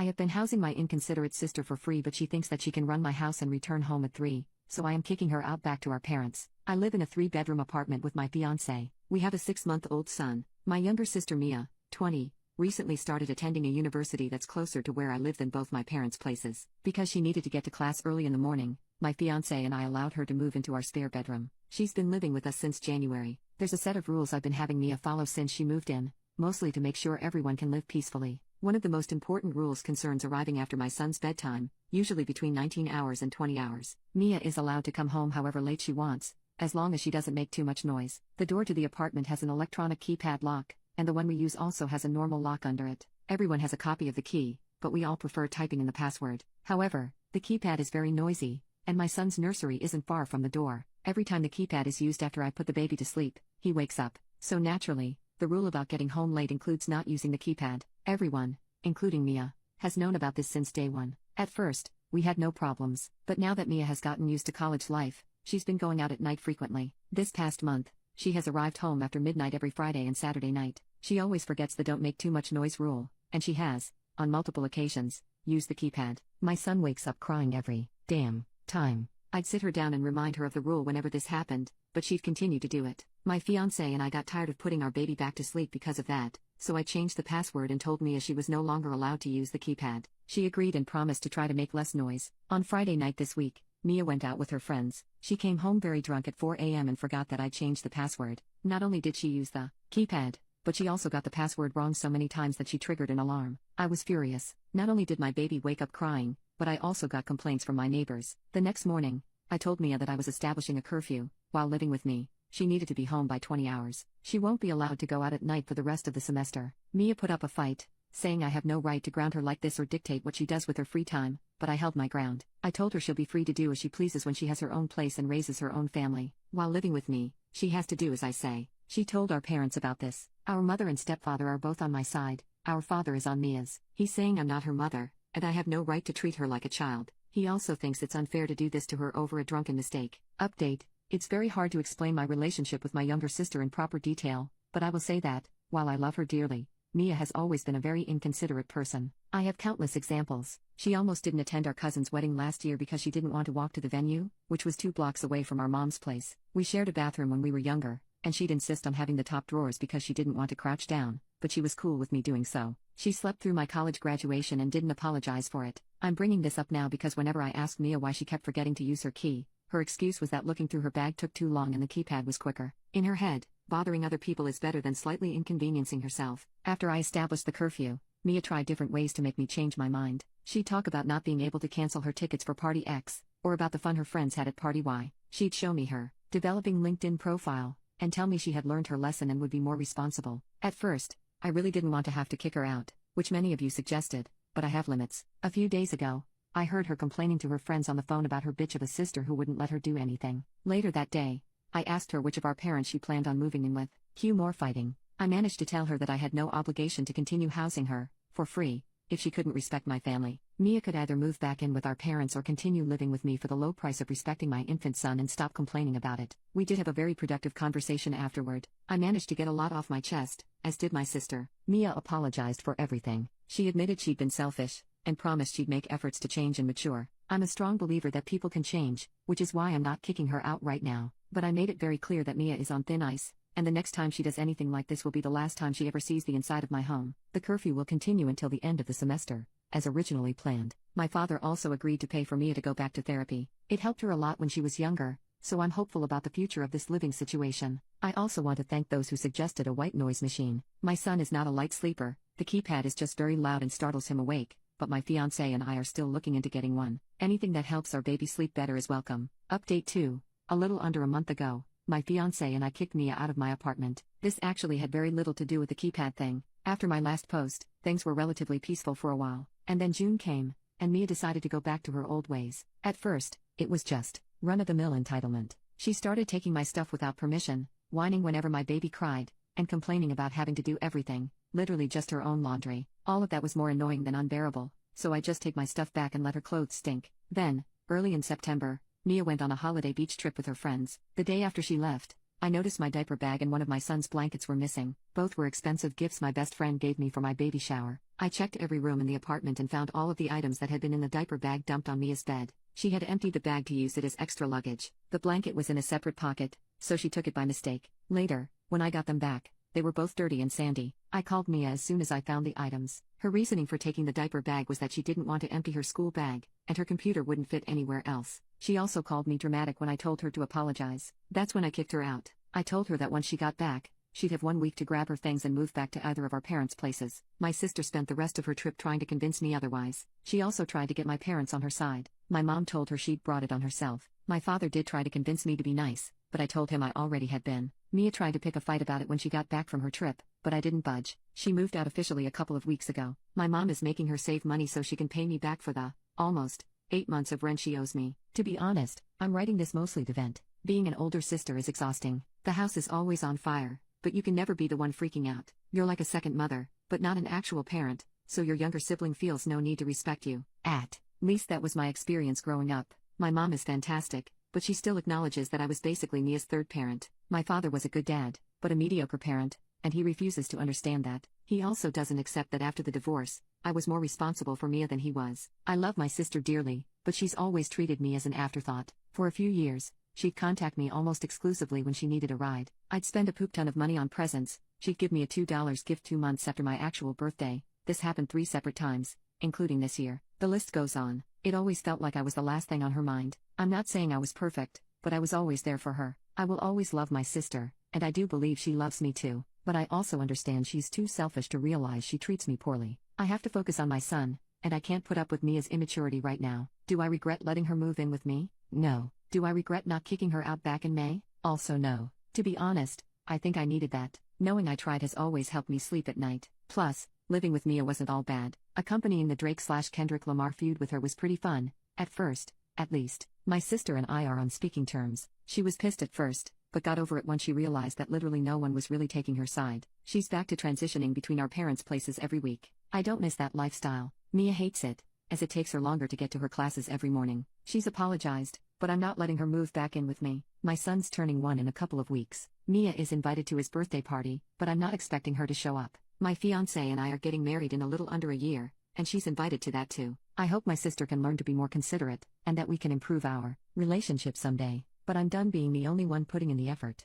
I have been housing my inconsiderate sister for free, but she thinks that she can run my house and return home at 3, so I am kicking her out back to our parents. I live in a 3-bedroom apartment with my fiancé. We have a 6-month-old son. My younger sister Mia, 20, recently started attending a university that's closer to where I live than both my parents' places. Because she needed to get to class early in the morning, my fiancé and I allowed her to move into our spare bedroom. She's been living with us since January. There's a set of rules I've been having Mia follow since she moved in, mostly to make sure everyone can live peacefully. One of the most important rules concerns arriving after my son's bedtime, usually between 19 hours and 20 hours. Mia is allowed to come home however late she wants, as long as she doesn't make too much noise. The door to the apartment has an electronic keypad lock, and the one we use also has a normal lock under it. Everyone has a copy of the key, but we all prefer typing in the password. However, the keypad is very noisy, and my son's nursery isn't far from the door. Every time the keypad is used after I put the baby to sleep, he wakes up. So naturally, the rule about getting home late includes not using the keypad. Everyone, including Mia, has known about this since day one. At first, we had no problems, but now that Mia has gotten used to college life, she's been going out at night frequently. This past month, she has arrived home after midnight every Friday and Saturday night. She always forgets the don't make too much noise rule, and she has, on multiple occasions, used the keypad. My son wakes up crying every damn time. I'd sit her down and remind her of the rule whenever this happened, but she'd continue to do it. My fiancé and I got tired of putting our baby back to sleep because of that, so I changed the password and told Mia she was no longer allowed to use the keypad. She agreed and promised to try to make less noise. On Friday night this week, Mia went out with her friends. She came home very drunk at 4 a.m. and forgot that I changed the password. Not only did she use the keypad, but she also got the password wrong so many times that she triggered an alarm. I was furious. Not only did my baby wake up crying, but I also got complaints from my neighbors. The next morning, I told Mia that I was establishing a curfew. While living with me, she needed to be home by 20 hours. She won't be allowed to go out at night for the rest of the semester. Mia put up a fight, saying I have no right to ground her like this or dictate what she does with her free time, but I held my ground. I told her she'll be free to do as she pleases when she has her own place and raises her own family. While living with me, she has to do as I say. She told our parents about this. Our mother and stepfather are both on my side. Our father is on Mia's. He's saying I'm not her mother, and I have no right to treat her like a child. He also thinks it's unfair to do this to her over a drunken mistake. Update: it's very hard to explain my relationship with my younger sister in proper detail, but I will say that, while I love her dearly, Mia has always been a very inconsiderate person. I have countless examples. She almost didn't attend our cousin's wedding last year because she didn't want to walk to the venue, which was 2 blocks away from our mom's place. We shared a bathroom when we were younger, and she'd insist on having the top drawers because she didn't want to crouch down, but she was cool with me doing so. She slept through my college graduation and didn't apologize for it. I'm bringing this up now because whenever I asked Mia why she kept forgetting to use her key, her excuse was that looking through her bag took too long and the keypad was quicker. In her head, bothering other people is better than slightly inconveniencing herself. After I established the curfew, Mia tried different ways to make me change my mind. She'd talk about not being able to cancel her tickets for Party X, or about the fun her friends had at Party Y. She'd show me her developing LinkedIn profile, and tell me she had learned her lesson and would be more responsible. At first, I really didn't want to have to kick her out, which many of you suggested, but I have limits. A few days ago, I heard her complaining to her friends on the phone about her bitch of a sister who wouldn't let her do anything. Later that day, I asked her which of our parents she planned on moving in with. Cue more fighting. I managed to tell her that I had no obligation to continue housing her, for free, if she couldn't respect my family. Mia could either move back in with our parents or continue living with me for the low price of respecting my infant son and stop complaining about it. We did have a very productive conversation afterward. I managed to get a lot off my chest, as did my sister. Mia apologized for everything. She admitted she'd been selfish, and promised she'd make efforts to change and mature. I'm a strong believer that people can change, which is why I'm not kicking her out right now. But I made it very clear that Mia is on thin ice, and the next time she does anything like this will be the last time she ever sees the inside of my home. The curfew will continue until the end of the semester, as originally planned. My father also agreed to pay for Mia to go back to therapy. It helped her a lot when she was younger, so I'm hopeful about the future of this living situation. I also want to thank those who suggested a white noise machine. My son is not a light sleeper, the keypad is just very loud and startles him awake, but my fiancé and I are still looking into getting one. Anything that helps our baby sleep better is welcome. Update 2. A little under a month ago, my fiancé and I kicked Mia out of my apartment. This actually had very little to do with the keypad thing. After my last post, things were relatively peaceful for a while, and then June came, and Mia decided to go back to her old ways. At first, it was just run-of-the-mill entitlement. She started taking my stuff without permission, whining whenever my baby cried, and complaining about having to do everything, literally just her own laundry. All of that was more annoying than unbearable, so I just take my stuff back and let her clothes stink. Then, early in September, Mia went on a holiday beach trip with her friends. The day after she left, I noticed my diaper bag and one of my son's blankets were missing. Both were expensive gifts my best friend gave me for my baby shower. I checked every room in the apartment and found all of the items that had been in the diaper bag dumped on Mia's bed. She had emptied the bag to use it as extra luggage. The blanket was in a separate pocket, so she took it by mistake. Later, when I got them back, they were both dirty and sandy. I called Mia as soon as I found the items. Her reasoning for taking the diaper bag was that she didn't want to empty her school bag, and her computer wouldn't fit anywhere else. She also called me dramatic when I told her to apologize. That's when I kicked her out. I told her that once she got back, she'd have 1 week to grab her things and move back to either of our parents' places. My sister spent the rest of her trip trying to convince me otherwise. She also tried to get my parents on her side. My mom told her she'd brought it on herself. My father did try to convince me to be nice, but I told him I already had been. Mia tried to pick a fight about it when she got back from her trip, but I didn't budge. She moved out officially a couple of weeks ago. My mom is making her save money so she can pay me back for the, almost, 8 months of rent she owes me. To be honest, I'm writing this mostly to vent. Being an older sister is exhausting. The house is always on fire, but you can never be the one freaking out. You're like a second mother, but not an actual parent, so your younger sibling feels no need to respect you. At least that was my experience growing up. My mom is fantastic, but she still acknowledges that I was basically Mia's third parent. My father was a good dad, but a mediocre parent, and he refuses to understand that. He also doesn't accept that after the divorce, I was more responsible for Mia than he was. I love my sister dearly, but she's always treated me as an afterthought. For a few years, she'd contact me almost exclusively when she needed a ride. I'd spend a poop ton of money on presents. She'd give me a $2 gift 2 months after my actual birthday. This happened 3 separate times, including this year. The list goes on. It always felt like I was the last thing on her mind. I'm not saying I was perfect, but I was always there for her. I will always love my sister, and I do believe she loves me too, but I also understand she's too selfish to realize she treats me poorly. I have to focus on my son, and I can't put up with Mia's immaturity right now. Do I regret letting her move in with me? No. Do I regret not kicking her out back in May? Also no. To be honest, I think I needed that. Knowing I tried has always helped me sleep at night. Plus, living with Mia wasn't all bad. Accompanying the Drake/Kendrick Lamar feud with her was pretty fun, at first, at least. My sister and I are on speaking terms. She was pissed at first, but got over it when she realized that literally no one was really taking her side. She's back to transitioning between our parents' places every week. I don't miss that lifestyle. Mia hates it, as it takes her longer to get to her classes every morning. She's apologized, but I'm not letting her move back in with me. My son's turning 1 in a couple of weeks. Mia is invited to his birthday party, but I'm not expecting her to show up. My fiancé and I are getting married in a little under a year, and she's invited to that too. I hope my sister can learn to be more considerate, and that we can improve our relationship someday, but I'm done being the only one putting in the effort.